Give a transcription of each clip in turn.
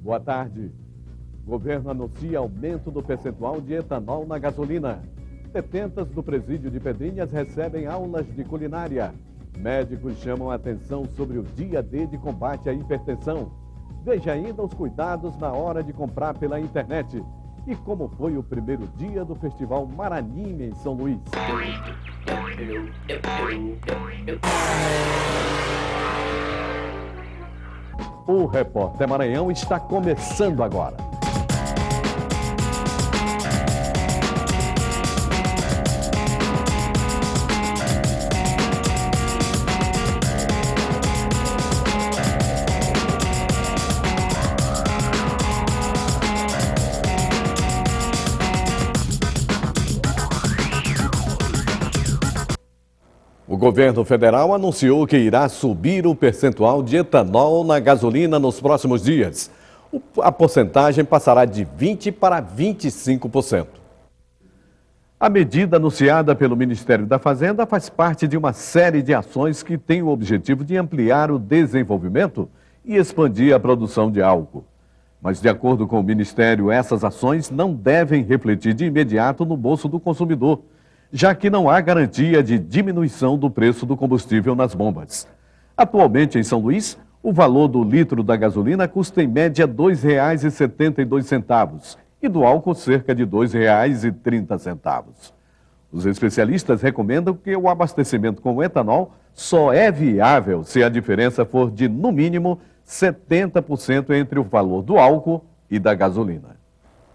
Boa tarde. O governo anuncia aumento do percentual de etanol na gasolina. Detentas do presídio de Pedrinhas recebem aulas de culinária. Médicos chamam a atenção sobre o dia D de combate à hipertensão. Veja ainda os cuidados na hora de comprar pela internet. E como foi o primeiro dia do Festival Maranhime em São Luís. O Repórter Maranhão está começando agora. O governo federal anunciou que irá subir o percentual de etanol na gasolina nos próximos dias. A porcentagem passará de 20% para 25%. A medida anunciada pelo Ministério da Fazenda faz parte de uma série de ações que tem o objetivo de ampliar o desenvolvimento e expandir a produção de álcool. Mas, de acordo com o Ministério, essas ações não devem refletir de imediato no bolso do consumidor, já que não há garantia de diminuição do preço do combustível nas bombas. Atualmente, em São Luís, o valor do litro da gasolina custa em média R$ 2,72 e do álcool cerca de R$ 2,30. Os especialistas recomendam que o abastecimento com etanol só é viável se a diferença for de, no mínimo, 70% entre o valor do álcool e da gasolina.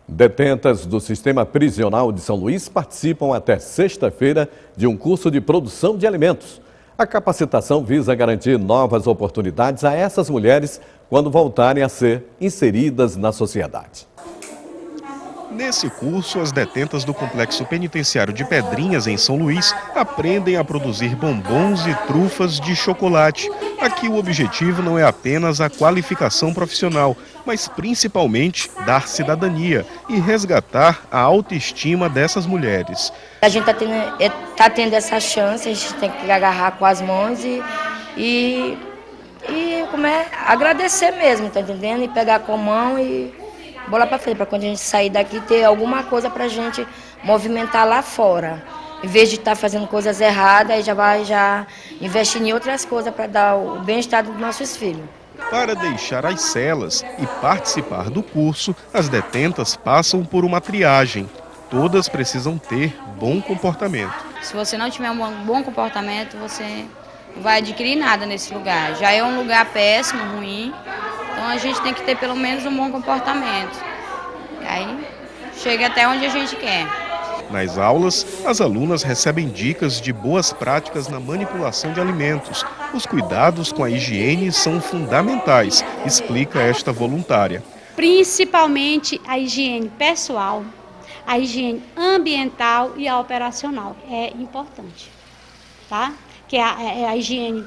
Detentas do Sistema Prisional de São Luís participam até sexta-feira de um curso de produção de alimentos. A capacitação visa garantir novas oportunidades a essas mulheres quando voltarem a ser inseridas na sociedade. Nesse curso, as detentas do Complexo Penitenciário de Pedrinhas, em São Luís, aprendem a produzir bombons e trufas de chocolate. Aqui o objetivo não é apenas a qualificação profissional, mas principalmente dar cidadania e resgatar a autoestima dessas mulheres. A gente tá tendo essa chance, a gente tem que agarrar com as mãos e agradecer mesmo, tá entendendo? E pegar com a mão e bola para frente, para quando a gente sair daqui ter alguma coisa para a gente movimentar lá fora. Em vez de estar fazendo coisas erradas, aí já vai investir em outras coisas para dar o bem-estar dos nossos filhos. Para deixar as celas e participar do curso, as detentas passam por uma triagem. Todas precisam ter bom comportamento. Se você não tiver um bom comportamento, você não vai adquirir nada nesse lugar. Já é um lugar péssimo, ruim. Então a gente tem que ter pelo menos um bom comportamento. Aí chega até onde a gente quer. Nas aulas, as alunas recebem dicas de boas práticas na manipulação de alimentos. Os cuidados com a higiene são fundamentais, explica esta voluntária. Principalmente a higiene pessoal, a higiene ambiental e a operacional. É importante, tá? Que é a higiene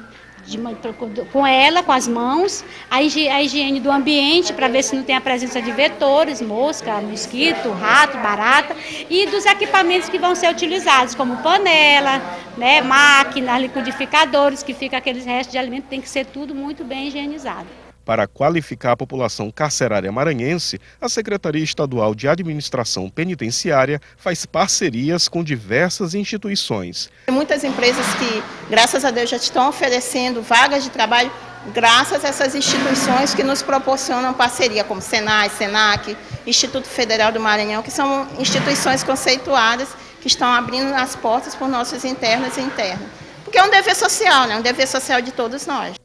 com ela, com as mãos, a higiene do ambiente para ver se não tem a presença de vetores, mosca, mosquito, rato, barata, e dos equipamentos que vão ser utilizados, como panela, né, máquina, liquidificadores, que fica aqueles restos de alimento, tem que ser tudo muito bem higienizado. Para qualificar a população carcerária maranhense, a Secretaria Estadual de Administração Penitenciária faz parcerias com diversas instituições. Muitas empresas que, graças a Deus, já estão oferecendo vagas de trabalho graças a essas instituições que nos proporcionam parceria, como Senai, Senac, Instituto Federal do Maranhão, que são instituições conceituadas que estão abrindo as portas para os nossos internos e internas. Porque é um dever social, né? Um dever social de todos nós.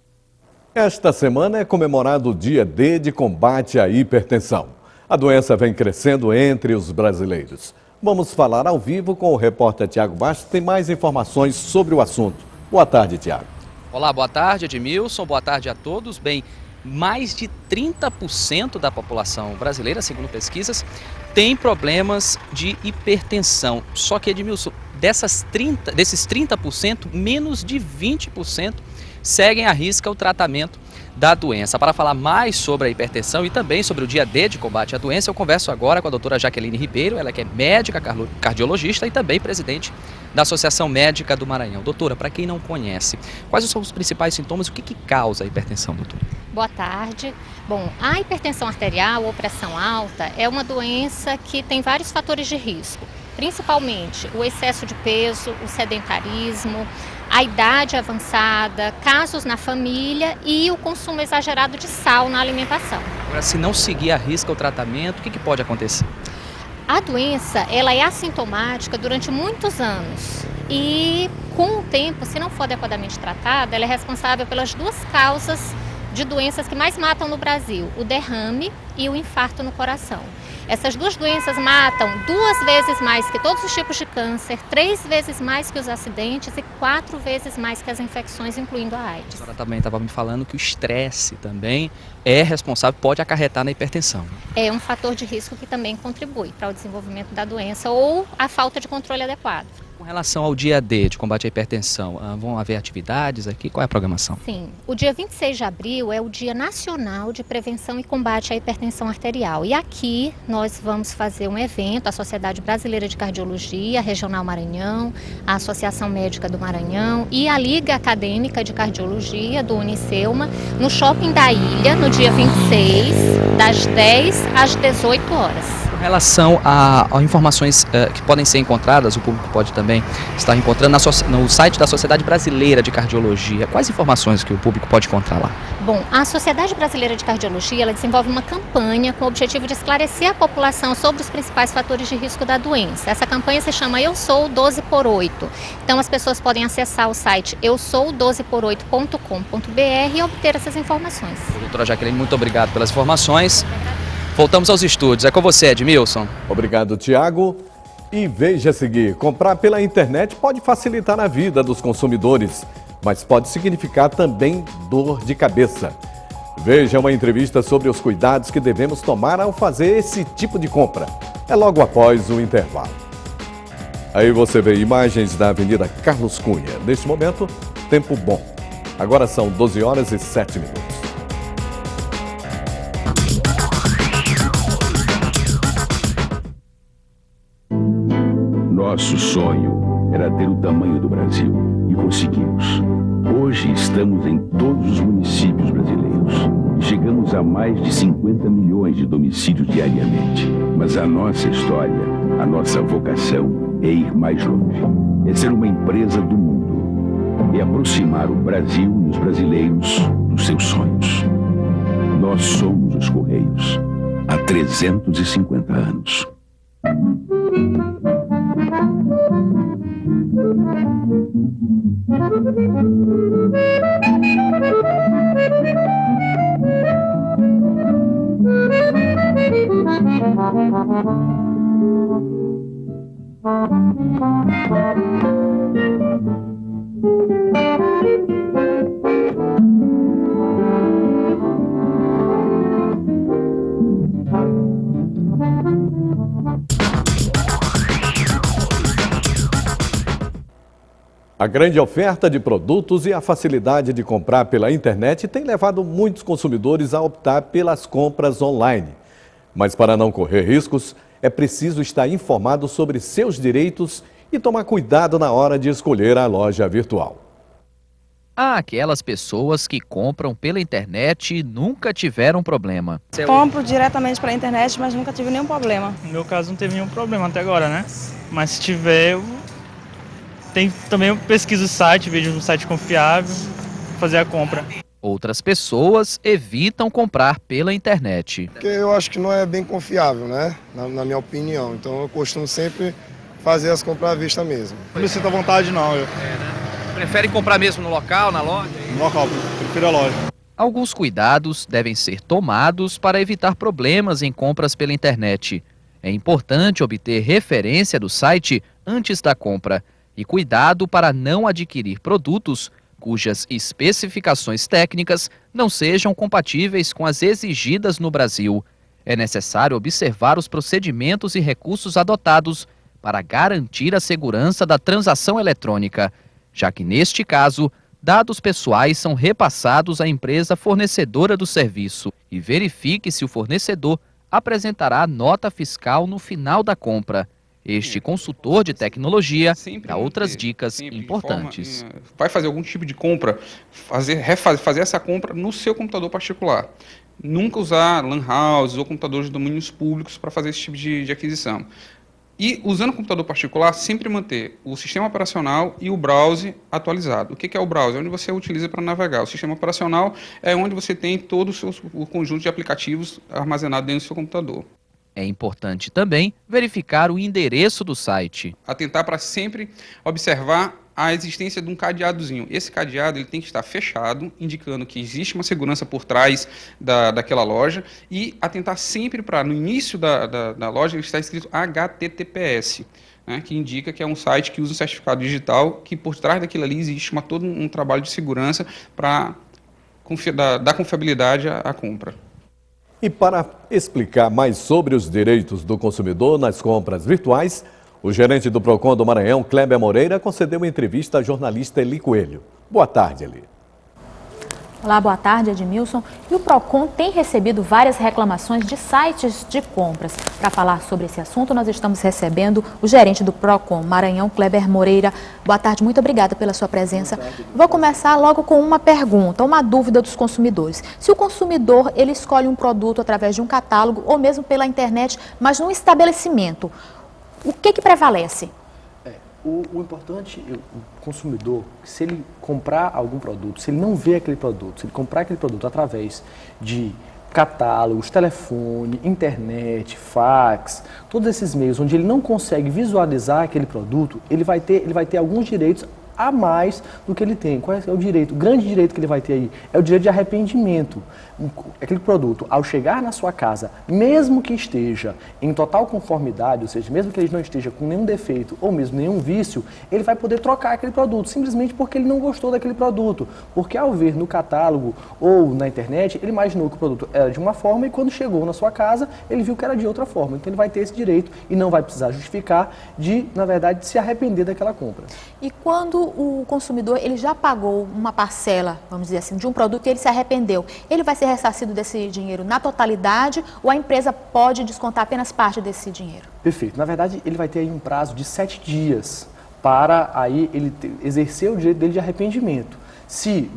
Esta semana é comemorado o Dia D de combate à hipertensão. A doença vem crescendo entre os brasileiros. Vamos falar ao vivo com o repórter Tiago Bastos, que tem mais informações sobre o assunto. Boa tarde, Tiago. Olá, boa tarde, Edmilson. Boa tarde a todos. Bem, mais de 30% da população brasileira, segundo pesquisas, tem problemas de hipertensão. Só que, Edmilson, desses 30%, menos de 20% seguem à risca o tratamento da doença. Para falar mais sobre a hipertensão e também sobre o dia D de combate à doença, eu converso agora com a doutora Jaqueline Ribeiro, ela que é médica cardiologista e também presidente da Associação Médica do Maranhão. Doutora, para quem não conhece, quais são os principais sintomas e o que causa a hipertensão, doutora? Boa tarde. Bom, a hipertensão arterial ou pressão alta é uma doença que tem vários fatores de risco, principalmente o excesso de peso, o sedentarismo, a idade avançada, casos na família e o consumo exagerado de sal na alimentação. Agora, se não seguir à risca o tratamento, o que pode acontecer? A doença, ela é assintomática durante muitos anos e, com o tempo, se não for adequadamente tratada, ela é responsável pelas duas causas de doenças que mais matam no Brasil, o derrame e o infarto no coração. Essas duas doenças matam 2 vezes mais que todos os tipos de câncer, 3 vezes mais que os acidentes e 4 vezes mais que as infecções, incluindo a AIDS. A senhora também estava me falando que o estresse também é responsável, pode acarretar na hipertensão. É um fator de risco que também contribui para o desenvolvimento da doença ou a falta de controle adequado. Com relação ao dia D de combate à hipertensão, vão haver atividades aqui? Qual é a programação? Sim, o dia 26 de abril é o Dia Nacional de Prevenção e Combate à Hipertensão Arterial. E aqui nós vamos fazer um evento, a Sociedade Brasileira de Cardiologia, a Regional Maranhão, a Associação Médica do Maranhão e a Liga Acadêmica de Cardiologia do Unicelma, no Shopping da Ilha, no dia 26, das 10 às 18 horas. Com relação a informações que podem ser encontradas, o público pode também estar encontrando no site da Sociedade Brasileira de Cardiologia. Quais informações que o público pode encontrar lá? Bom, a Sociedade Brasileira de Cardiologia, ela desenvolve uma campanha com o objetivo de esclarecer a população sobre os principais fatores de risco da doença. Essa campanha se chama Eu Sou 12x8. Então as pessoas podem acessar o site eusou12x8.com.br e obter essas informações. Doutora Jaqueline, muito obrigado pelas informações. Voltamos aos estúdios. É com você, Edmilson. Obrigado, Tiago. E veja a seguir, comprar pela internet pode facilitar a vida dos consumidores, mas pode significar também dor de cabeça. Veja uma entrevista sobre os cuidados que devemos tomar ao fazer esse tipo de compra. É logo após o intervalo. Aí você vê imagens da Avenida Carlos Cunha. Neste momento, tempo bom. Agora são 12 horas e 7 minutos. Nosso sonho era ter o tamanho do Brasil e conseguimos. Hoje estamos em todos os municípios brasileiros. Chegamos a mais de 50 milhões de domicílios diariamente. Mas a nossa história, a nossa vocação é ir mais longe. É ser uma empresa do mundo. É aproximar o Brasil e os brasileiros dos seus sonhos. Nós somos os Correios. Há 350 anos. A grande oferta de produtos e a facilidade de comprar pela internet tem levado muitos consumidores a optar pelas compras online. Mas para não correr riscos, é preciso estar informado sobre seus direitos e tomar cuidado na hora de escolher a loja virtual. Há aquelas pessoas que compram pela internet e nunca tiveram problema. Compro diretamente pela internet, mas nunca tive nenhum problema. No meu caso não teve nenhum problema até agora, né? Mas se tiver, também eu pesquiso o site, vejo um site confiável, fazer a compra. Outras pessoas evitam comprar pela internet. Porque eu acho que não é bem confiável, né? Na minha opinião. Então eu costumo sempre fazer as compras à vista mesmo. Não me sinto à vontade não. Prefere comprar mesmo no local, na loja? No local, prefiro a loja. Alguns cuidados devem ser tomados para evitar problemas em compras pela internet. É importante obter referência do site antes da compra e cuidado para não adquirir produtos cujas especificações técnicas não sejam compatíveis com as exigidas no Brasil. É necessário observar os procedimentos e recursos adotados para garantir a segurança da transação eletrônica, já que, neste caso, dados pessoais são repassados à empresa fornecedora do serviço e verifique se o fornecedor apresentará nota fiscal no final da compra. Este consultor de tecnologia dá outras dicas importantes. Vai fazer algum tipo de compra, fazer essa compra no seu computador particular. Nunca usar lan houses ou computadores de domínios públicos para fazer esse tipo de aquisição. E, usando o computador particular, sempre manter o sistema operacional e o browser atualizado. O que é o browser? É onde você utiliza para navegar. O sistema operacional é onde você tem todo o conjunto de aplicativos armazenado dentro do seu computador. É importante também verificar o endereço do site. Atentar para sempre observar a existência de um cadeadozinho. Esse cadeado ele tem que estar fechado, indicando que existe uma segurança por trás daquela loja, e atentar sempre para, no início da loja, está escrito HTTPS, né, que indica que é um site que usa um certificado digital, que por trás daquilo ali existe todo um trabalho de segurança para dar confiabilidade à compra. E para explicar mais sobre os direitos do consumidor nas compras virtuais, o gerente do PROCON do Maranhão, Kleber Moreira, concedeu uma entrevista à jornalista Eli Coelho. Boa tarde, Eli. Olá, boa tarde, Edmilson. E o PROCON tem recebido várias reclamações de sites de compras. Para falar sobre esse assunto, nós estamos recebendo o gerente do PROCON Maranhão, Kleber Moreira. Boa tarde, muito obrigada pela sua presença. Vou começar logo com uma pergunta, uma dúvida dos consumidores. Se o consumidor ele escolhe um produto através de um catálogo ou mesmo pela internet, mas num estabelecimento, o que prevalece? O importante, o consumidor, se ele comprar algum produto, se ele não vê aquele produto, se ele comprar aquele produto através de catálogos, telefone, internet, fax, todos esses meios onde ele não consegue visualizar aquele produto, ele vai ter alguns direitos a mais do que ele tem. Qual é o direito? O grande direito que ele vai ter aí é o direito de arrependimento. Aquele produto, ao chegar na sua casa, mesmo que esteja em total conformidade, ou seja, mesmo que ele não esteja com nenhum defeito ou mesmo nenhum vício, ele vai poder trocar aquele produto, simplesmente porque ele não gostou daquele produto. Porque ao ver no catálogo ou na internet, ele imaginou que o produto era de uma forma e quando chegou na sua casa, ele viu que era de outra forma. Então ele vai ter esse direito e não vai precisar justificar de, na verdade, se arrepender daquela compra. E quando o consumidor ele já pagou uma parcela, vamos dizer assim, de um produto e ele se arrependeu, ele vai ser ressarcido desse dinheiro na totalidade ou a empresa pode descontar apenas parte desse dinheiro? Perfeito. Na verdade, ele vai ter aí um prazo de 7 dias para aí ele exercer o direito dele de arrependimento. Se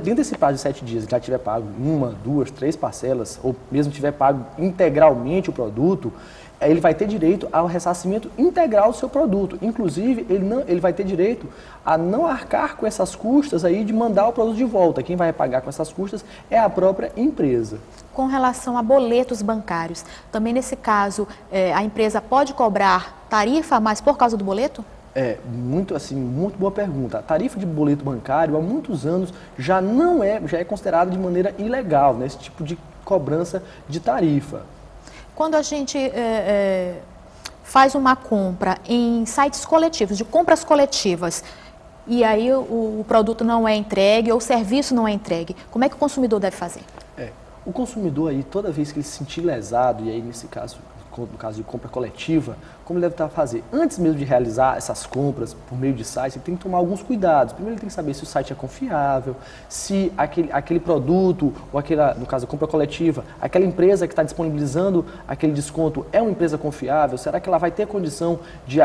dentro desse prazo de 7 dias ele já tiver pago 1, 2, 3 parcelas ou mesmo tiver pago integralmente o produto, ele vai ter direito ao ressarcimento integral do seu produto. Inclusive, ele vai ter direito a não arcar com essas custas aí de mandar o produto de volta. Quem vai pagar com essas custas é a própria empresa. Com relação a boletos bancários, também nesse caso, a empresa pode cobrar tarifa a mais por causa do boleto? Muito boa pergunta. A tarifa de boleto bancário há muitos anos já é considerada de maneira ilegal, né, esse tipo de cobrança de tarifa. Quando a gente faz uma compra em sites coletivos, de compras coletivas, e aí o produto não é entregue ou o serviço não é entregue, como é que o consumidor deve fazer? O consumidor aí, toda vez que ele se sentir lesado, e aí nesse caso, no caso de compra coletiva, como ele deve fazer? Antes mesmo de realizar essas compras por meio de site, ele tem que tomar alguns cuidados. Primeiro ele tem que saber se o site é confiável, se aquele produto, ou no caso da compra coletiva, aquela empresa que está disponibilizando aquele desconto é uma empresa confiável? Será que ela vai ter condição de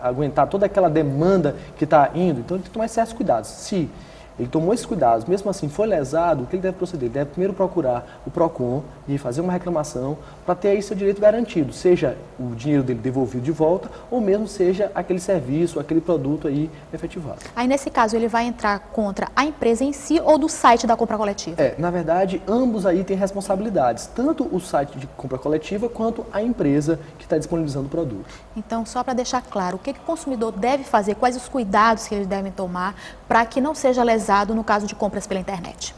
aguentar toda aquela demanda que está indo? Então ele tem que tomar certos cuidados. Se ele tomou esses cuidados, mesmo assim foi lesado, o que ele deve proceder? Ele deve primeiro procurar o PROCON e fazer uma reclamação para ter aí seu direito garantido, seja o dinheiro dele devolvido de volta ou mesmo seja aquele serviço, aquele produto aí efetivado. Aí nesse caso ele vai entrar contra a empresa em si ou do site da compra coletiva? Na verdade ambos aí têm responsabilidades, tanto o site de compra coletiva quanto a empresa que está disponibilizando o produto. Então só para deixar claro, o que o consumidor deve fazer, quais os cuidados que eles devem tomar para que não seja lesado no caso de compras pela internet?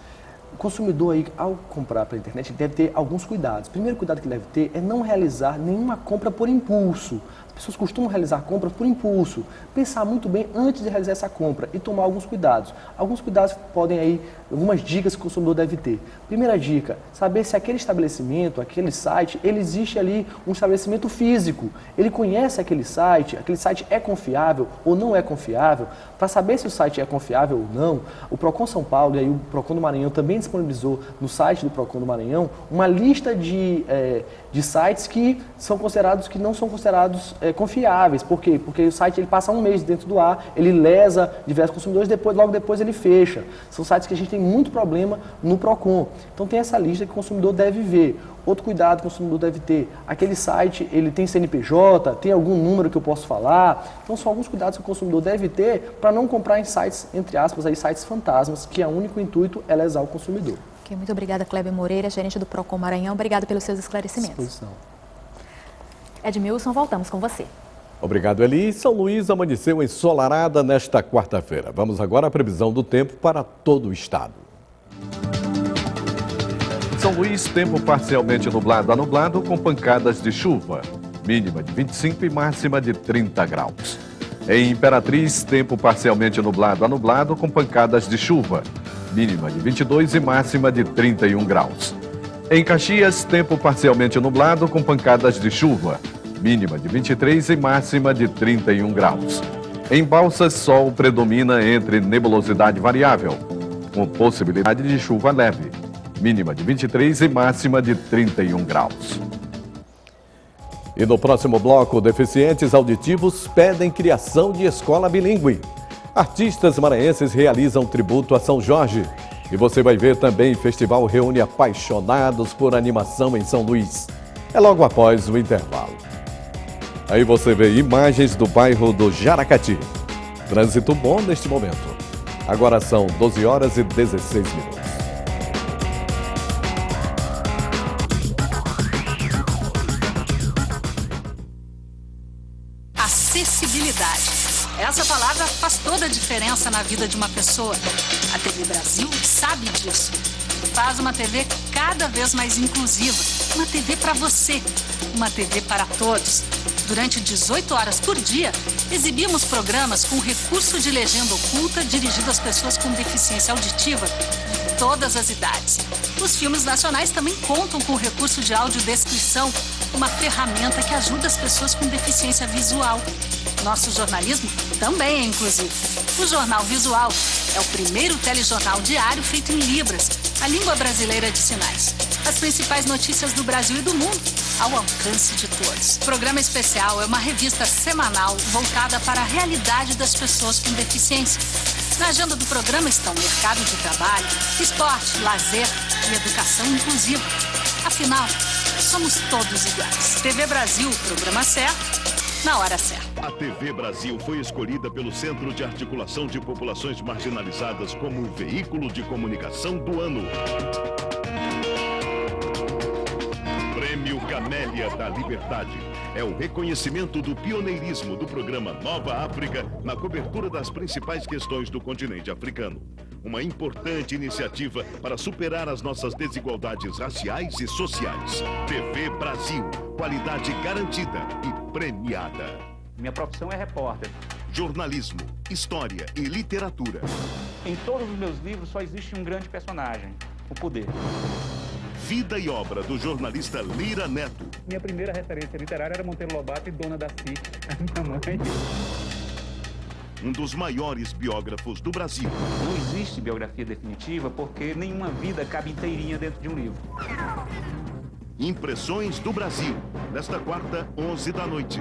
O consumidor aí, ao comprar pela internet, ele deve ter alguns cuidados. O primeiro cuidado que ele deve ter é não realizar nenhuma compra por impulso. As pessoas costumam realizar compras por impulso. Pensar muito bem antes de realizar essa compra e tomar alguns cuidados. Alguns cuidados podem aí, algumas dicas que o consumidor deve ter. Primeira dica, saber se aquele estabelecimento, aquele site, ele existe ali um estabelecimento físico. Ele conhece aquele site é confiável ou não é confiável. Para saber se o site é confiável ou não, o PROCON São Paulo e aí o PROCON do Maranhão também disponibilizou no site do PROCON do Maranhão uma lista de sites que não são considerados confiáveis. Por quê? Porque o site ele passa um mês dentro do ar, ele lesa diversos consumidores, logo depois ele fecha. São sites que a gente tem muito problema no PROCON. Então tem essa lista que o consumidor deve ver. Outro cuidado que o consumidor deve ter, aquele site, ele tem CNPJ, tem algum número que eu posso falar? Então são alguns cuidados que o consumidor deve ter para não comprar em sites, entre aspas, aí, sites fantasmas, que o único intuito é lesar o consumidor. Okay, muito obrigada, Kleber Moreira, gerente do PROCON Maranhão. Obrigado pelos seus esclarecimentos. Edmilson, voltamos com você. Obrigado, Eli. São Luís amanheceu ensolarada nesta quarta-feira. Vamos agora à previsão do tempo para todo o estado. São Luís, tempo parcialmente nublado a nublado com pancadas de chuva. Mínima de 25 e máxima de 30 graus. Em Imperatriz, tempo parcialmente nublado a nublado com pancadas de chuva. Mínima de 22 e máxima de 31 graus. Em Caxias, tempo parcialmente nublado com pancadas de chuva. Mínima de 23 e máxima de 31 graus. Em Balsas, sol predomina entre nebulosidade variável, com possibilidade de chuva leve. Mínima de 23 e máxima de 31 graus. E no próximo bloco, deficientes auditivos pedem criação de escola bilíngue. Artistas maranhenses realizam tributo a São Jorge. E você vai ver também, festival reúne apaixonados por animação em São Luís. É logo após o intervalo. Aí você vê imagens do bairro do Jaracati. Trânsito bom neste momento. Agora são 12 horas e 16 minutos. Acessibilidade. Essa palavra faz toda a diferença na vida de uma pessoa. A TV Brasil sabe disso. Faz uma TV cada vez mais inclusiva. Uma TV para você. Uma TV para todos. Durante 18 horas por dia, exibimos programas com recurso de legenda oculta dirigido às pessoas com deficiência auditiva de todas as idades. Os filmes nacionais também contam com o recurso de audiodescrição, uma ferramenta que ajuda as pessoas com deficiência visual. Nosso jornalismo também é inclusivo. O Jornal Visual é o primeiro telejornal diário feito em Libras, a língua brasileira de sinais. As principais notícias do Brasil e do mundo ao alcance de todos. O Programa Especial é uma revista semanal voltada para a realidade das pessoas com deficiência. Na agenda do programa estão mercado de trabalho, esporte, lazer e educação inclusiva. Afinal, somos todos iguais. TV Brasil, programa certo, na hora certa. A TV Brasil foi escolhida pelo Centro de Articulação de Populações Marginalizadas como o veículo de comunicação do ano. Prêmio Camélia da Liberdade é o reconhecimento do pioneirismo do programa Nova África na cobertura das principais questões do continente africano. Uma importante iniciativa para superar as nossas desigualdades raciais e sociais. TV Brasil, qualidade garantida e premiada. Minha profissão é repórter. Jornalismo, história e literatura. Em todos os meus livros só existe um grande personagem, o poder. Vida e obra do jornalista Lira Neto. Minha primeira referência literária era Monteiro Lobato e Dona Daci, a minha mãe. Um dos maiores biógrafos do Brasil. Não existe biografia definitiva porque nenhuma vida cabe inteirinha dentro de um livro. Impressões do Brasil, nesta quarta, 11 da noite.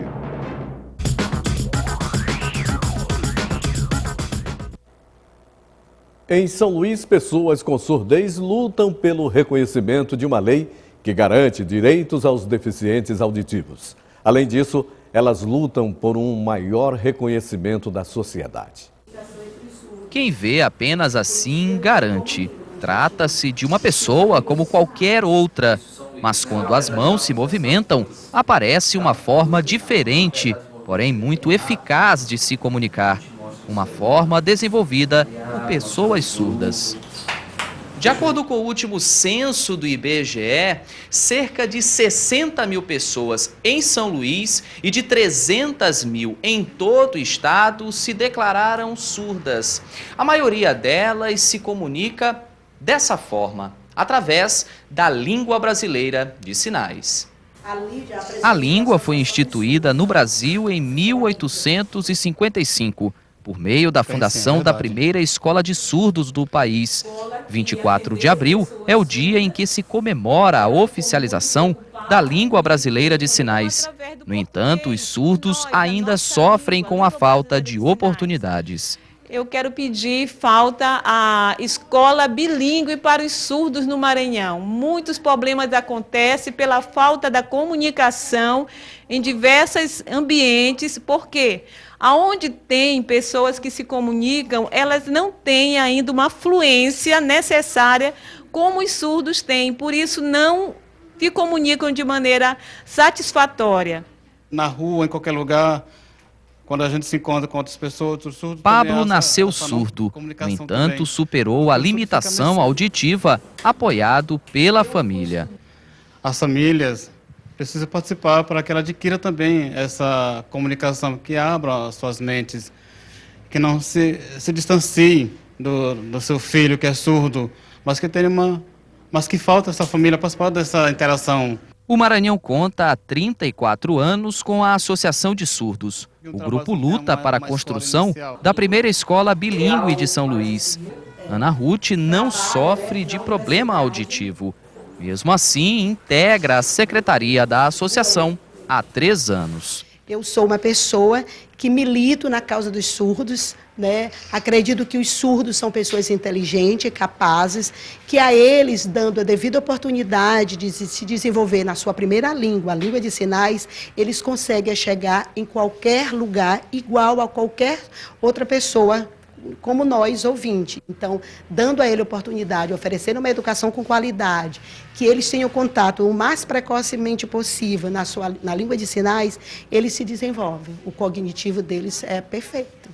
Em São Luís, pessoas com surdez lutam pelo reconhecimento de uma lei que garante direitos aos deficientes auditivos. Além disso, elas lutam por um maior reconhecimento da sociedade. Quem vê apenas assim garante. Trata-se de uma pessoa como qualquer outra, mas quando as mãos se movimentam, aparece uma forma diferente, porém muito eficaz de se comunicar. Uma forma desenvolvida por pessoas surdas. De acordo com o último censo do IBGE, cerca de 60 mil pessoas em São Luís e de 300 mil em todo o estado se declararam surdas. A maioria delas se comunica dessa forma, através da língua brasileira de sinais. A língua foi instituída no Brasil em 1855. por meio da fundação da primeira escola de surdos do país. 24 de abril é o dia em que se comemora a oficialização da língua brasileira de sinais. No entanto, os surdos ainda sofrem com a falta de oportunidades. Eu quero pedir falta a escola bilíngue para os surdos no Maranhão. Muitos problemas acontecem pela falta da comunicação em diversos ambientes, porque aonde tem pessoas que se comunicam, elas não têm ainda uma fluência necessária como os surdos têm, por isso não se comunicam de maneira satisfatória. Na rua, em qualquer lugar, quando a gente se encontra com outras pessoas, outros surdos... Pablo nasceu surdo, no entanto, superou a limitação auditiva, apoiado pela família. As famílias precisam participar para que ela adquira também essa comunicação, que abra as suas mentes, que não se distancie do seu filho que é surdo, mas que falta essa família participar dessa interação. O Maranhão conta há 34 anos com a Associação de Surdos. O grupo luta para a construção da primeira escola bilíngue de São Luís. Ana Ruth não sofre de problema auditivo. Mesmo assim, integra a secretaria da associação há 3 anos. Eu sou uma pessoa que milito na causa dos surdos, né? Acredito que os surdos são pessoas inteligentes, capazes, que a eles, dando a devida oportunidade de se desenvolver na sua primeira língua, a língua de sinais, eles conseguem chegar em qualquer lugar, igual a qualquer outra pessoa, como nós, ouvintes. Então, dando a ele a oportunidade, oferecendo uma educação com qualidade, que eles tenham contato o mais precocemente possível na língua de sinais, eles se desenvolvem. O cognitivo deles é perfeito.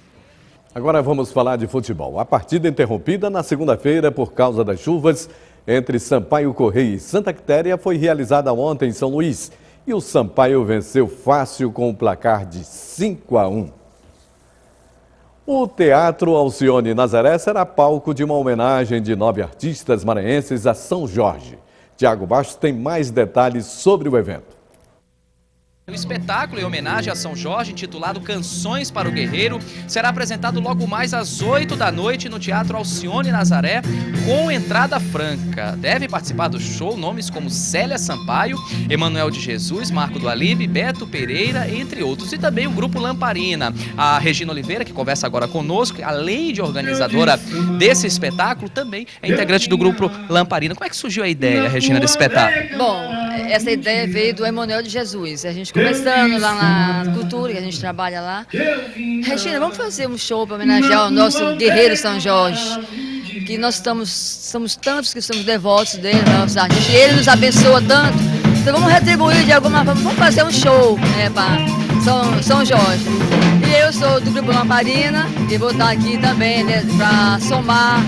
Agora vamos falar de futebol. A partida interrompida na segunda-feira por causa das chuvas entre Sampaio Corrêa e Santa Quitéria foi realizada ontem em São Luís. E o Sampaio venceu fácil com o placar de 5-1. O Teatro Alcione Nazaré será palco de uma homenagem de 9 artistas maranhenses a São Jorge. Tiago Bastos tem mais detalhes sobre o evento. O espetáculo em homenagem a São Jorge, intitulado Canções para o Guerreiro, será apresentado logo mais às 8 da noite no Teatro Alcione Nazaré, com entrada franca. Devem participar do show nomes como Célia Sampaio, Emanuel de Jesus, Marco do Alibe, Beto Pereira, entre outros. E também o Grupo Lamparina. A Regina Oliveira, que conversa agora conosco, além de organizadora desse espetáculo, também é integrante do Grupo Lamparina. Como é que surgiu a ideia, Regina, desse espetáculo? Bom, essa ideia veio do Emanuel de Jesus. A gente começando lá na cultura, que a gente trabalha lá. Regina, vamos fazer um show para homenagear o nosso guerreiro São Jorge, que nós somos tantos que somos devotos dele, nossos artistas, e ele nos abençoa tanto. Então vamos retribuir de alguma forma, vamos fazer um show, né, para São Jorge. E eu sou do Grupo Lamparina e vou estar aqui também, né, para somar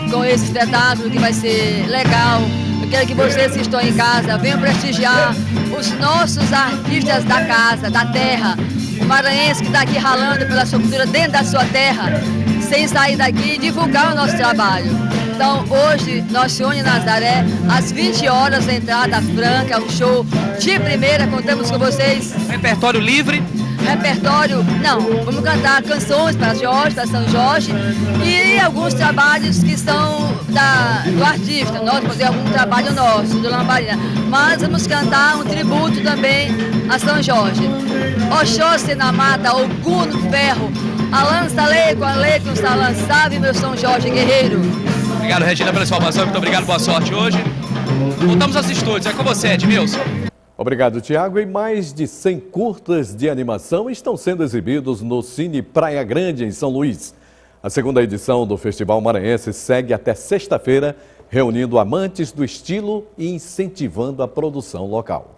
com esse espetáculo que vai ser legal. Eu quero que vocês que estão em casa venham prestigiar os nossos artistas da casa, da terra. O maranhense que está aqui ralando pela sua cultura dentro da sua terra, sem sair daqui e divulgar o nosso trabalho. Então, hoje, no Alcione Nazaré, às 20 horas, entrada franca, um show de primeira, contamos com vocês. Repertório livre? Repertório, não, vamos cantar canções para Jorge, para São Jorge e alguns trabalhos que são do artista. Nós vamos fazer algum trabalho nosso, do Lamparina, mas vamos cantar um tributo também a São Jorge. Oxóssi na mata, Ogum no ferro, alança lei com a lei que está lançado, meu São Jorge guerreiro. Obrigado, Regina, pela informação, muito obrigado, boa sorte hoje. Voltamos aos estúdios, é com você, Edmilson. Obrigado, Tiago. E mais de 100 curtas de animação estão sendo exibidos no Cine Praia Grande, em São Luís. A segunda edição do Festival Maranhense segue até sexta-feira, reunindo amantes do estilo e incentivando a produção local.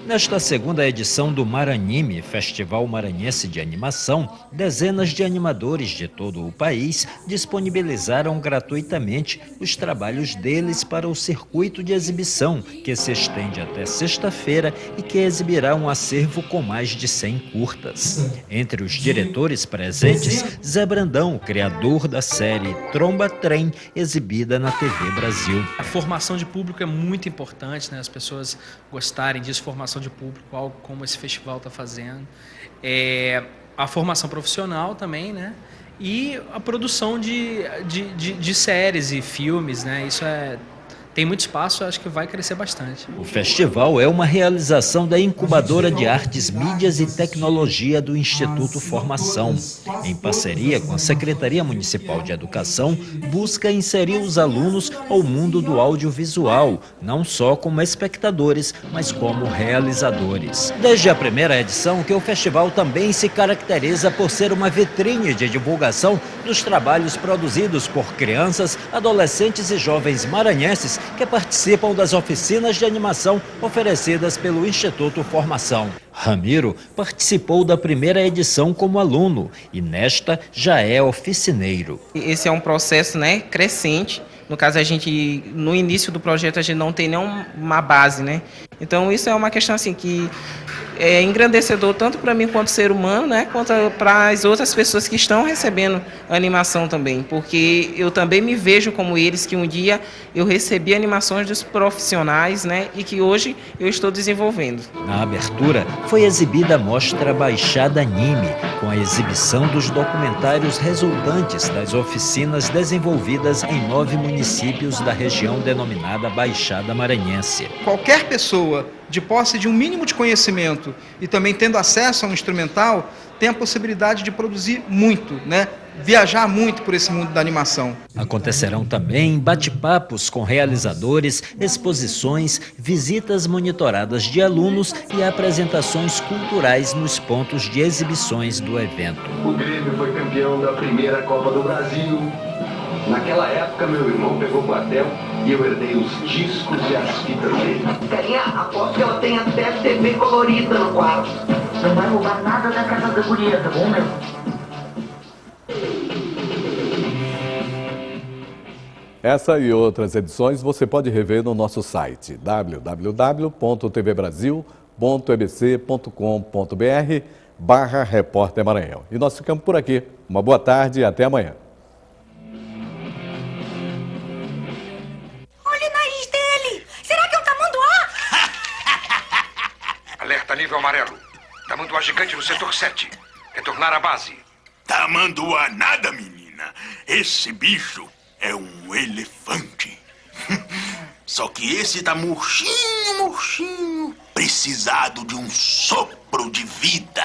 Nesta segunda edição do Maranime, Festival Maranhense de Animação, dezenas de animadores de todo o país disponibilizaram gratuitamente os trabalhos deles para o circuito de exibição, que se estende até sexta-feira e que exibirá um acervo com mais de 100 curtas. Entre os diretores presentes, Zé Brandão, criador da série Tromba Trem, exibida na TV Brasil. A formação de público é muito importante, né? As pessoas gostarem disso, formação formação de público, algo como esse festival está fazendo. A formação profissional também, né? E a produção de séries e filmes, né? Isso tem muito espaço, acho que vai crescer bastante. O festival é uma realização da Incubadora de Artes, Mídias e Tecnologia do Instituto Formação. Em parceria com a Secretaria Municipal de Educação, busca inserir os alunos ao mundo do audiovisual, não só como espectadores, mas como realizadores. Desde a primeira edição, que o festival também se caracteriza por ser uma vitrine de divulgação dos trabalhos produzidos por crianças, adolescentes e jovens maranhenses que participam das oficinas de animação oferecidas pelo Instituto Formação. Ramiro participou da primeira edição como aluno e nesta já é oficineiro. Esse é um processo, né, crescente. No caso, no início do projeto, a gente não tem nenhuma base, né? Então, isso é uma questão assim que é engrandecedor tanto para mim quanto ser humano, né, quanto para as outras pessoas que estão recebendo animação também, porque eu também me vejo como eles, que um dia eu recebi animações dos profissionais, né, e que hoje eu estou desenvolvendo. Na abertura, foi exibida a mostra Baixada Anime, com a exibição dos documentários resultantes das oficinas desenvolvidas em 9 municípios da região denominada Baixada Maranhense. Qualquer pessoa de posse de um mínimo de conhecimento e também tendo acesso a um instrumental, tem a possibilidade de produzir muito, né? Viajar muito por esse mundo da animação. Acontecerão também bate-papos com realizadores, exposições, visitas monitoradas de alunos e apresentações culturais nos pontos de exibições do evento. O Grêmio foi campeão da primeira Copa do Brasil. Naquela época, meu irmão pegou o quartel e eu herdei os discos e as fitas dele. Carinha, aposto que ela tem até TV colorida no quarto. Não vai roubar nada da casa da guria, tá bom, meu? Essa e outras edições você pode rever no nosso site www.tvbrasil.ebc.com.br/Repórter Maranhão. E nós ficamos por aqui. Uma boa tarde e até amanhã. Alerta nível amarelo. Tamanduá gigante no setor 7. Retornar à base. Tamanduá nada, menina. Esse bicho é um elefante. Só que esse tá murchinho, precisado de um sopro de vida.